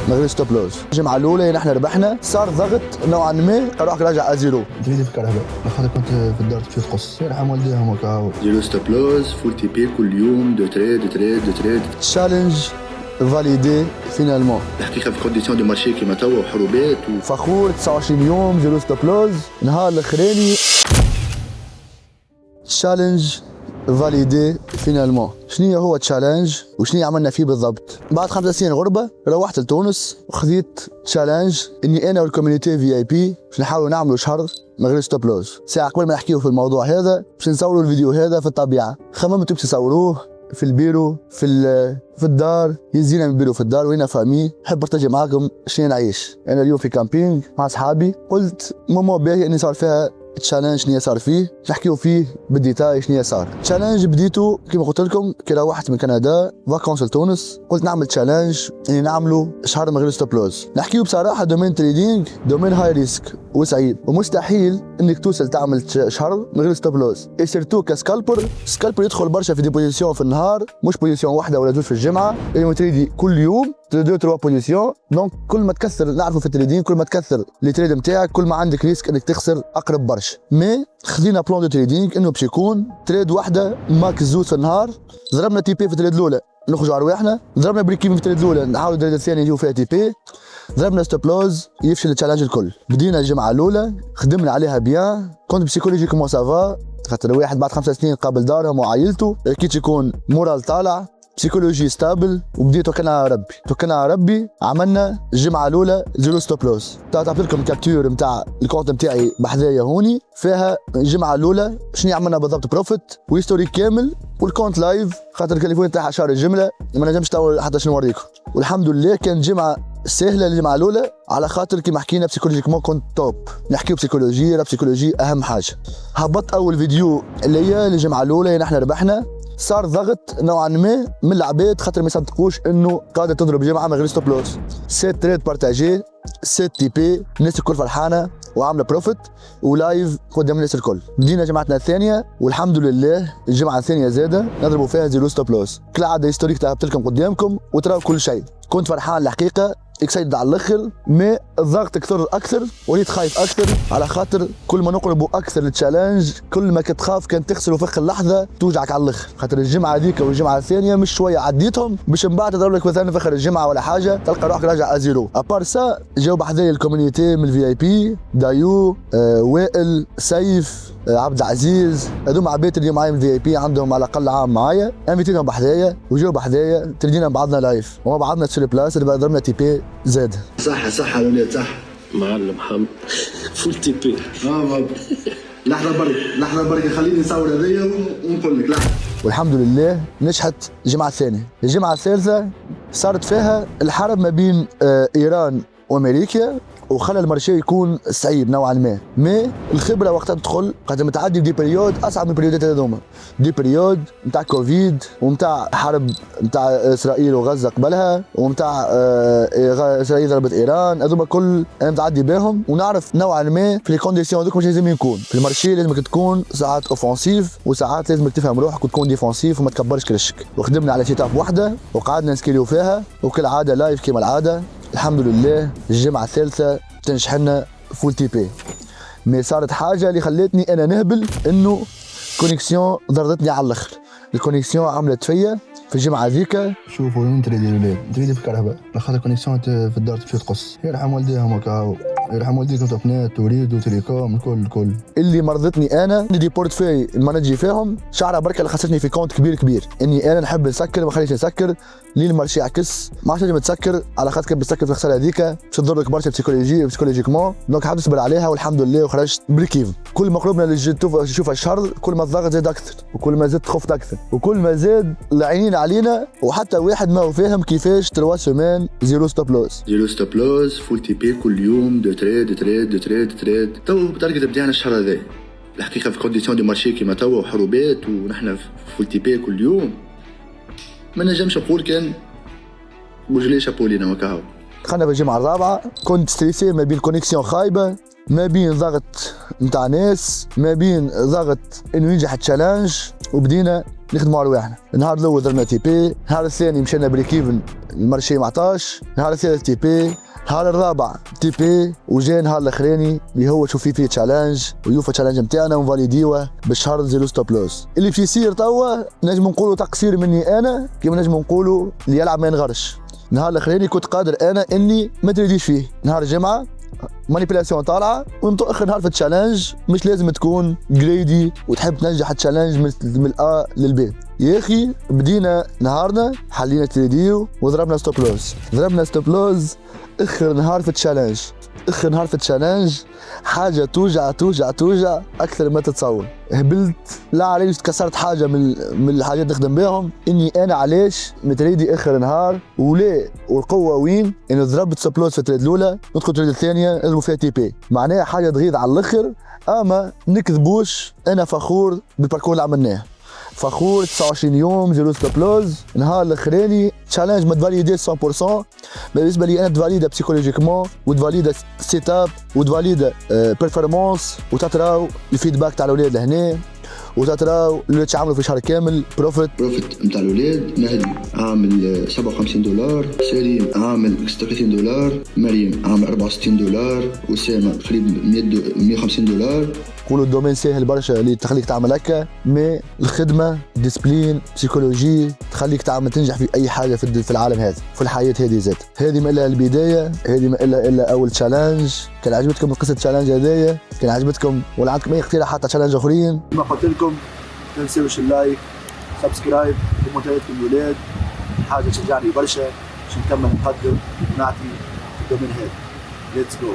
من غير ستوب لوز. الجمعه الاولى نحن ربحنا، صار ضغط نوعا ما روحك راجع ازيرو. تريد في كهرباء لخاطر كنت في الدار تمشي تقص يرحم والديهم وكاو. زيرو ستوب لوز، فول تي بي كل يوم، دو تريد دو تريد دو تريد. تشالنج فاليدي فينالمون. الحقيقه في كونديسيون دو مارشي كيما توا وحروبات فخور 29 يوم زيرو ستوب لوز. النهار الاخراني تشالنج فاليدي فينالمون. شنو هو تشالنج وشنو عملنا فيه بالضبط؟ بعد 5 سنين غربه روحت لتونس وخذيت تشالنج اني انا والكوميونيتي في اي بي باش نحاولوا نعملوا شهر من غير ستوب لوز. ساعه قبل ما نحكيو في الموضوع هذا باش نصوروا الفيديو هذا في الطبيعه. خممت باش نصوروه في البيرو في الدار. يزينا من البيرو في الدار وين فامي. نحب نبارطاجي معاكم شنو نعيش. انا اليوم في كامبينج مع اصحابي، قلت مومون باهي اني صار فيها تشالنج. شنو صار فيه نحكيو فيه بالديتاي. شنو صار تشالنج؟ بديتو كيما قلت لكم كي روحت من كندا فاكونس لتونس، قلت نعمل تشالنج اني نعملوا شهر من غير ستوب لوز. نحكيو بصراحه دومين تريدينج دومين هاي ريسك وصعيب ومستحيل انك توصل تعمل شهر من غير ستوب لوز. اي سيرتو كسكالبر يدخل برشا في دي بوزيسيون في النهار، مش بوزيسيون واحده ولا جوج في الجمعه. يعني تريدي كل يوم 2-3 بوزيسيون. دونك كل ما تكثر، نعرفوا في التريدين كل ما تكثر لي تريد نتاعك كل ما عندك ريسك انك تخسر اقرب برشا. مي خذينا بلان دو تريدينغ انه باش يكون تريد واحده ماكس زوز في النهار. ضربنا تي بي في التريد الاولى نخرجوا على رواحنا، ضربنا بريكيف في التريد الاولى نحاولوا التريد الثاني يجيو فيها تي بي، ضربنا ستوب لوز يفشل التشالنج الكل. بدينا الجمعه الاولى خدمنا عليها بيان. كنت بسيكولوجي كومون سافا خاطر واحد بعد 5 سنين قابل دارهم وعائلته اكيد يكون مورال طالع، بسيكولوجي ستابل. وبديت توكلنا على ربي عملنا الجمعه الاولى زيرو ستوب لوز. تعطيت لكم كابتور نتاع الكونت نتاعي بحذايا هوني فيها الجمعه الاولى شنو عملنا بالضبط بروفيت وهيستوري كامل والكونت لايف خاطر التليفون تاعها شهر الجمله ما نجمش حتى شنو نوريكم. والحمد لله كانت جمعه سهله الجمعه الاولى على خاطر كيما حكينا بسيكولوجيكمون كنت توب. نحكيو بسيكولوجي، لا بسيكولوجي اهم حاجه. هبط اول فيديو اللي هي الجمعه الاولى نحن ربحنا. صار ضغط نوعا ما من العباد خاطر ما يصدقوش انه قاعده تضرب جمعه من غير ستوب لوز. 7 تريد بارتاجي، 7 تي بي، الناس الكل فرحانه وعامله بروفيت ولايف قدام الناس الكل. بدينا جمعتنا الثانيه والحمد لله الجمعه الثانيه زاده نضربوا فيها زيرو ستوب لوز. كالعاده هيستوريك تعبت لكم قدامكم وتراو كل شيء. كنت فرحان الحقيقه اكسايتد على الاخر. ما الضغط اكثر وليت خايف اكثر على خاطر كل ما نقربوا اكثر للتشالنج كل ما كنت خاف كانت تخسر وفخ اللحظه توجعك على الاخر. خاطر الجمعه هذيك والجمعه الثانيه مش شويه عديتهم باش من بعد تضرب لك مثلا في اخر الجمعه ولا حاجه تلقى روحك راجع ازيرو. ابار سا جاوا بحذايا الكوميونيتي من الفي اي بي دايو وائل سيف عبد العزيز. هذوما عباد اللي معايا من الفي اي بي عندهم على الاقل عام معايا، انفيتينهم بحذايا وجاوا بحذايا تريدينا بعضنا لايف وما بعضنا تشري بلاس اللي ضربنا تي بي زاد. صح يا ولاد صح. معلم حمد فول تي بي. لحظه برك خليني نصور هذيا ونقول لك لحظه. والحمد لله نجحت الجمعه الثانيه. الجمعه الثالثه صارت فيها الحرب ما بين ايران وامريكا وخلى المارشي يكون صعيب نوعا ما الخبره وقتها تدخل قد متعدي بدي بريود اصعب من البريودات هذوما. دي بريود نتاع كوفيد ومتاع حرب نتاع اسرائيل وغزه قبلها ومتاع اسرائيل ضربت ايران. هذوما كل انا متعدي بهم ونعرف نوعا ما في لي كونديسيون هذوك مش لازم يكون في المارشي. لازمك تكون ساعات اوفونسيف وساعات لازمك تفهم روحك وتكون ديفونسيف وما تكبرش كرشك. وخدمنا على سيتاب واحده وقعدنا نسكيليو فيها وكالعاده لايف كيما العاده. الحمد لله الجمعة الثالثة تنجح لنا فول تي بي. مي صارت حاجة اللي خلتني أنا نهبل إنه كونيكسيون ضربتني على الآخر. الكونيكسيون عملت فيا في الجمعة ذيك. شوفوا وين تريدي الولاد تريدي في كهرباء لخاطر كونيكسيون في الدار تمشي تقص يرحم والديهم وكاو. يرحم والديكم توبنات وريد وتليكوم الكل. اللي مرضتني انا دي بورتفاي المانجي فيهم شعره بركه اللي خسرتني في كونت كبير اني انا نحب نسكر ما خليش نسكر لي المارشي يعكس ما عادش تسكر على خاطر كنت بتسكر في الخساره هذيك باش تضرك برشا بسيكولوجيكمون. دونك حبيت نصبر عليها والحمد لله وخرجت بريكيف. كل ما قربنا نشوف الشهر كل ما الضغط زاد اكثر وكل ما زدت خفت اكثر وكل ما زاد العينين علينا وحتى واحد ما هو فاهم كيفاش 3 سيمان زيرو ستوب لوز. زيرو ستوب لوز فول تي بي كل يوم دو تريد. تو بتارجت بتاعنا الشهر هذا الحقيقه في كونديسيون دو مارشي كيما توا وحروبات ونحن في فول تي بي كل يوم ما نجمش نقول كان بوجلي شابو لينا وكاهو. دخلنا في الجمعه الرابعه كنت ستريسي ما بين كونيكسيون خايبه ما بين ضغط نتاع ناس ما بين ضغط انه ينجح التشالنج وبدينا نخدموا على واحنا. النهار الاول درنا تي بي، النهار الثاني مشينا بريكيفن المارشي ما عطاش، النهار الثالث تي بي، النهار الرابع تي بي، وجا النهار الاخراني اللي هو شوف فيه تشالنج ويوفا تشالنج نتاعنا ونفاليديوه بالشهر زيرو ستوب لوس. اللي باش يصير توا نجم نقولوا تقصير مني انا، كيما نجم نقولوا اللي يلعب ما ينغرش. النهار الاخراني كنت قادر انا اني ما تريديش فيه، نهار الجمعه مانيبيلاسيون طالعه، وانتو اخر نهار في التشالنج مش لازم تكون جريدي وتحب تنجح التشالنج من الأ للبي. يا اخي بدينا نهارنا حلينا تريديو وضربنا ستوب لوز، ضربنا ستوب لوز اخر نهار في التشالنج. اخر نهار في التشالنج حاجه توجع توجع توجع اكثر ما تتصور. هبلت لا علاش تكسرت حاجه من الحاجات نخدم بهم، اني انا علاش متريدي اخر نهار ولا والقوه وين انه ضربت ستوب لوز في التريد الاولى ندخل التريد الثانيه نضربوا فيها تي بي، معناها حاجه تغيظ على الاخر. اما نكذبوش انا فخور بالباركور اللي عملناه، فخور 29 يوم زيرو ستوب لوز. النهار الاخراني تشالنج ما تفاليدي 100%، بالنسبه لي انا تفاليدا بسيكولوجيكمون وتفاليدا سيت اب وتفاليدا بيرفورمانس، وتتراو الفيدباك تاع الاولاد لهنا، وتتراو اللي تعملوا في شهر كامل بروفيت نتاع الاولاد. مهدي عامل $57، سليم عامل $36، مريم عامل $64، وسامة قريب $150. قولوا الدومين ساهل برشا اللي تخليك تعمل هكا، مي الخدمه ديسبلين بسيكولوجي تخليك تعمل تنجح في اي حاجه في العالم هذا، في الحياه هذه ذات. هذه ما الا البدايه، هذه ما الا اول تشالنج. كان عجبتكم قصه التشالنج هذايا، كان عجبتكم ولا عندكم اي اقتراح حتى تشالنج اخرين، كما قلت لكم ما تنساوش اللايك، سبسكرايب، كومنتاتكم الولاد، حاجه تشجعني برشا باش نكمل نقدم ونعطي الدومين هذا. ليتس جو.